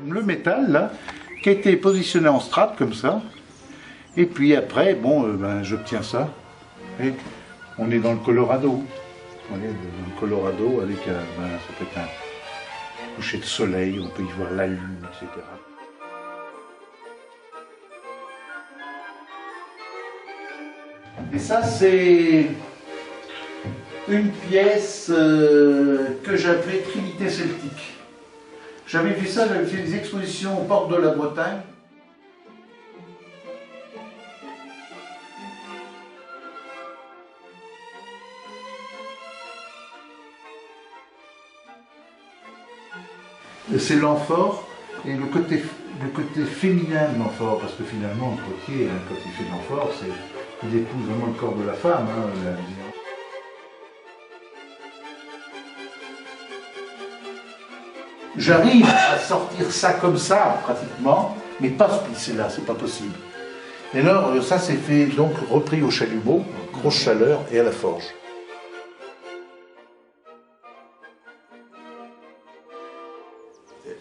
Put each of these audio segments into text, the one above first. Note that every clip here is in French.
le métal là, qui a été positionné en strate comme ça. Et puis après, bon, j'obtiens ça. Et on est dans le Colorado. On est dans le Colorado avec ça peut être un coucher de soleil, on peut y voir la lune, etc. Et ça, c'est une pièce que j'appelais Trinité celtique. J'avais vu ça, j'avais fait des expositions aux portes de la Bretagne. C'est l'amphore et le côté féminin de l'amphore, parce que finalement, le potier, quand il fait de l'amphore, il épouse vraiment le corps de la femme. J'arrive à sortir ça comme ça, pratiquement, mais pas ce plissé-là, c'est pas possible. Et alors, ça s'est fait donc repris au chalumeau, grosse chaleur, et à la forge.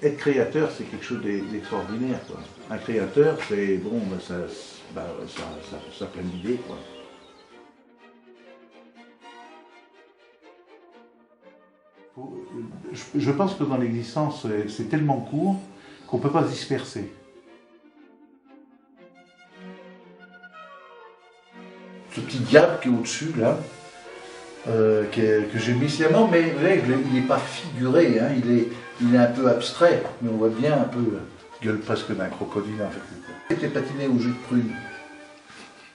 Être créateur, c'est quelque chose d'extraordinaire, quoi. Un créateur, c'est bon, ça plein d'idées, quoi. Je pense que dans l'existence, c'est tellement court qu'on ne peut pas se disperser. Ce petit diable qui est au-dessus, là, que j'ai mis sciemment, mais l'aigle, il n'est pas figuré, hein, il est un peu abstrait, mais on voit bien un peu, gueule presque d'un crocodile en fait. C'était patiné au jus de prune.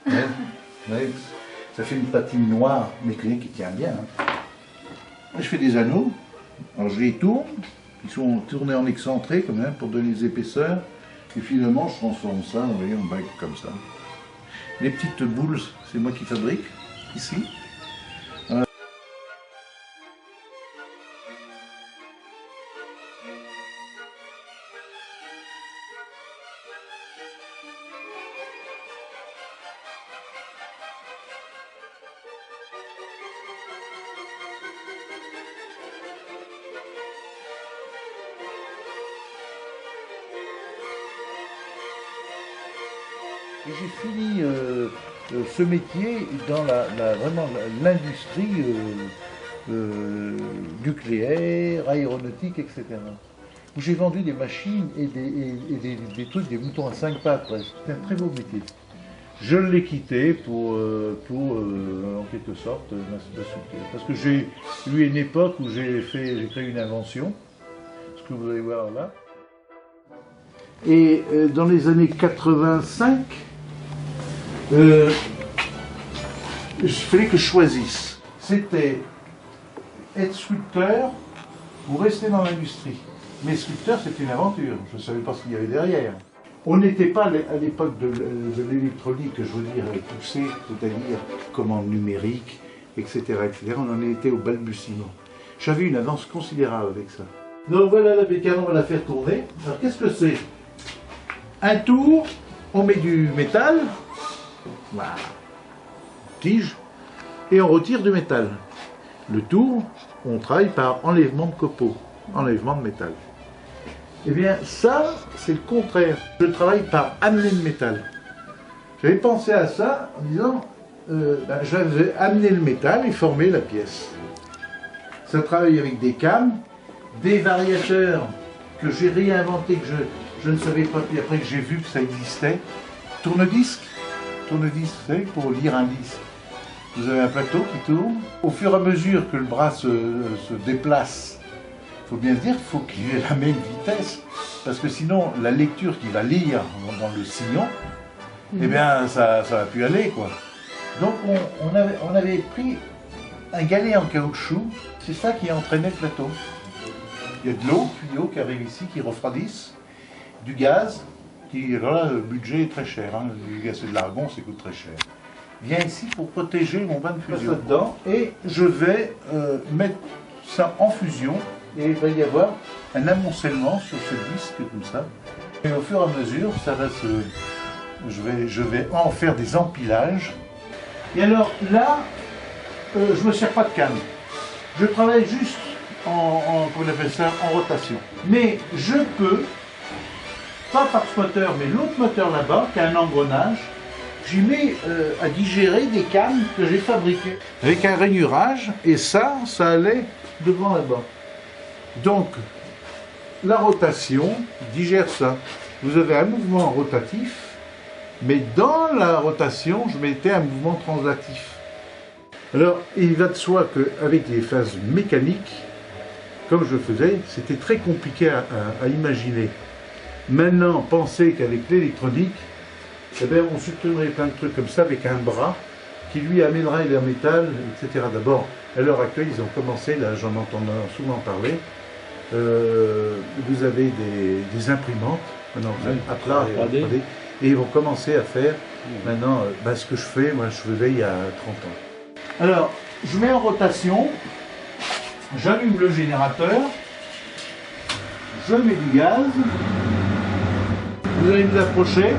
Ouais, ça fait une patine noire, mais qui tient bien. Hein. Je fais des anneaux, alors je les tourne, ils sont tournés en excentré quand même pour donner des épaisseurs, et finalement je transforme ça, vous voyez, en bague comme ça. Les petites boules, c'est moi qui fabrique, ici. Et j'ai fini ce métier dans vraiment l'industrie nucléaire, aéronautique, etc. Où j'ai vendu des machines et des trucs, des moutons à 5 pattes presque. C'était un très beau métier. Je l'ai quitté pour en quelque sorte, m'assouter. Parce que j'ai eu une époque où j'ai créé une invention, ce que vous allez voir là. Et dans les années 85, il fallait que je choisisse. C'était être sculpteur ou rester dans l'industrie. Mais sculpteur, c'était une aventure. Je ne savais pas ce qu'il y avait derrière. On n'était pas à l'époque de l'électronique, je veux dire, poussée, c'est-à-dire commande numérique, etc., etc. On en était au balbutiement. J'avais une avance considérable avec ça. Donc voilà la bécane, on va la faire tourner. Alors qu'est-ce que c'est? Un tour, on met du métal, voilà, tige, et on retire du métal. Le tour, on travaille par enlèvement de copeaux, enlèvement de métal. Eh bien ça, c'est le contraire. Je travaille par amener le métal. J'avais pensé à ça en disant, je vais amener le métal et former la pièce. Ça travaille avec des cames, des variateurs que j'ai réinventés, que je ne savais pas, puis après que j'ai vu que ça existait. Tourne-disque, vous savez, pour lire un disque. Vous avez un plateau qui tourne. Au fur et à mesure que le bras se déplace, il faut bien se dire qu'il faut qu'il ait la même vitesse, parce que sinon la lecture qu'il va lire dans le sillon, eh bien ça va plus aller, quoi. Donc on avait pris un galet en caoutchouc, c'est ça qui entraînait le plateau. Il y a de l'eau, tuyaux qui arrivent ici, qui refroidissent, du gaz, alors là le budget est très cher, hein. Du gaz c'est de l'argon, ça coûte très cher. Vient ici pour protéger mon bain de fusion dedans, et je vais mettre ça en fusion, et il va y avoir un amoncellement sur ce disque comme ça. Et au fur et à mesure, ça va je vais en faire des empilages. Et alors là, je ne me sers pas de canne. Je travaille juste comment on appelle ça, en rotation. Mais je peux pas par ce moteur, mais l'autre moteur là-bas, qui a un engrenage, j'y mets à digérer des cannes que j'ai fabriquées avec un rainurage, et ça allait devant là-bas. Donc, la rotation digère ça. Vous avez un mouvement rotatif, mais dans la rotation, je mettais un mouvement translatif. Alors, il va de soi qu'avec les phases mécaniques, comme je faisais, c'était très compliqué à imaginer. Maintenant, pensez qu'avec l'électronique, eh bien, on supprimerait plein de trucs comme ça avec un bras qui lui amènerait le métal, etc. D'abord, à l'heure actuelle, ils ont commencé, là j'en entends souvent parler, vous avez des imprimantes, maintenant, à plat, 3D, et ils vont commencer à faire, maintenant, ce que je fais, moi je faisais il y a 30 ans. Alors, je mets en rotation, j'allume le générateur, je mets du gaz, vous allez vous approcher.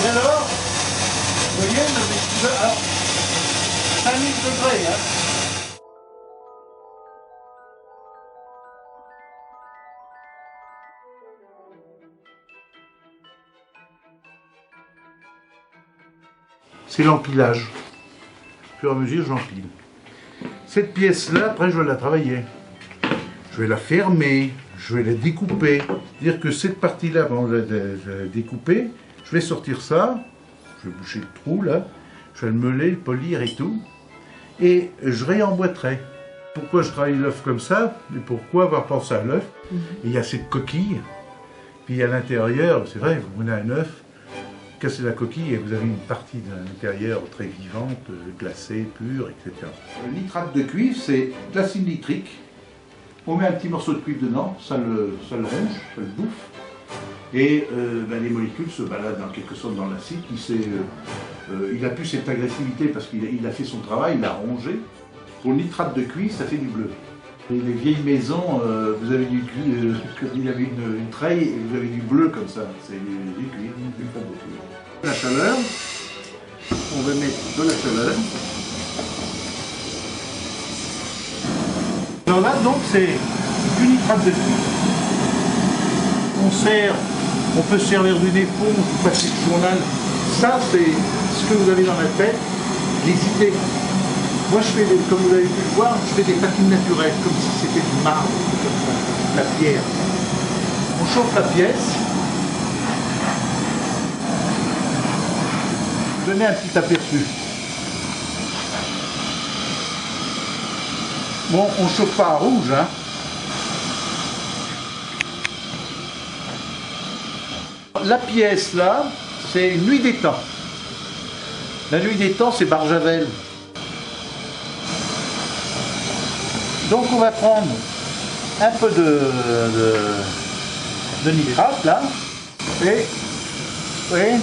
Et alors, vous voyez, alors, 5000 degrés, hein. C'est l'empilage. Au fur et à mesure, j'empile. Cette pièce-là, après, je vais la travailler. Je vais la fermer, je vais la découper. C'est-à-dire que cette partie-là, on va la découper. Je vais sortir ça, je vais boucher le trou là, je vais le meuler, le polir et tout, et je réemboîterai. Pourquoi je travaille l'œuf comme ça, et pourquoi avoir pensé à l'œuf? Il y a cette coquille, puis à l'intérieur, c'est vrai, vous prenez un œuf, vous cassez la coquille et vous avez une partie de l'intérieur très vivante, glacée, pure, etc. Le nitrate de cuivre, c'est de l'acide nitrique. On met un petit morceau de cuivre dedans, ça le ronge, ça le bouffe. Et les molécules se baladent en quelque sorte dans l'acide. Il a plus cette agressivité parce qu'il a fait son travail, il a rongé. Pour le nitrate de cuivre, ça fait du bleu. Et les vieilles maisons, vous avez du cuivre, il y avait une treille et vous avez du bleu comme ça. C'est du cuivre, du nitrate de cuivre. La chaleur, on va mettre de la chaleur. Alors là, donc, c'est du nitrate de cuivre. On peut se servir d'une éponge, du plastique journal. Ça, c'est ce que vous avez dans la tête, les idées. Moi, je fais, comme vous avez pu le voir, je fais des patines naturelles, comme si c'était du marbre, comme ça, la pierre. On chauffe la pièce. Donnez un petit aperçu. Bon, on ne chauffe pas à rouge, hein. La pièce là, c'est Nuit des Temps. La Nuit des Temps, c'est Barjavel. Donc on va prendre un peu de nitrate là, et vous voyez,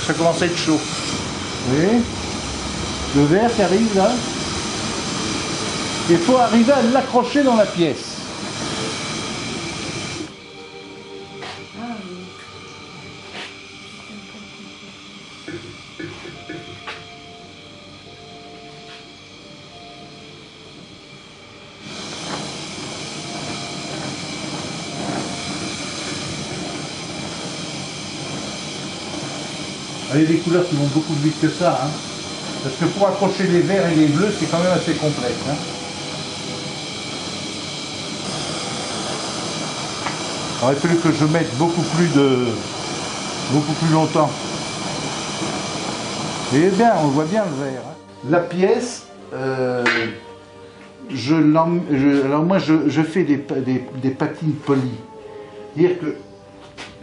ça commence à être chaud. Vous voyez, le verre qui arrive là. Il faut arriver à l'accrocher dans la pièce. Il y a des couleurs qui vont beaucoup plus vite que ça, hein. Parce que pour accrocher les verts et les bleus, c'est quand même assez complexe, hein. Il aurait fallu que je mette beaucoup plus longtemps. Et bien, on voit bien le vert, hein. La pièce, alors moi je fais des patines polies. C'est-à-dire que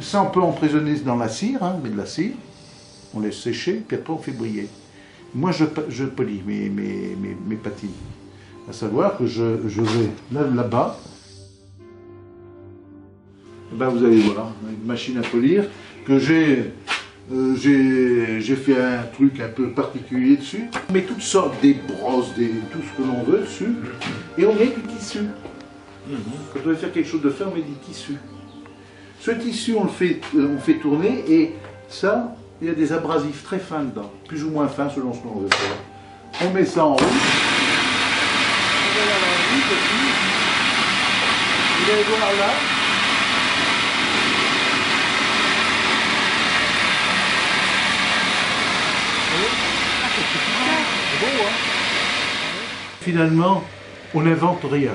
ça on peut emprisonner dans la cire, hein, mais de la cire. On laisse sécher, puis après on fait briller. Moi je polis mes patines. À savoir que je vais là-bas, ben vous allez voir, une machine à polir, que j'ai fait un truc un peu particulier dessus. On met toutes sortes, des brosses, tout ce que l'on veut dessus, et on met du tissu. Quand on veut faire quelque chose de fin, on met du tissu. Ce tissu, on fait tourner, et ça, il y a des abrasifs très fins dedans, plus ou moins fins selon ce qu'on veut faire. On met ça en route. Vous allez voir là. beau, hein? Finalement, on n'invente rien.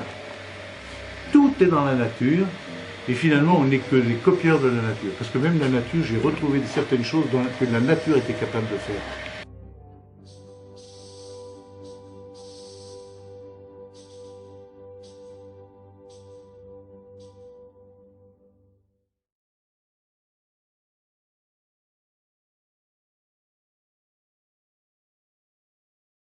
Tout est dans la nature, et finalement, on n'est que les copieurs de la nature. Parce que même la nature, j'ai retrouvé certaines choses que la nature était capable de faire.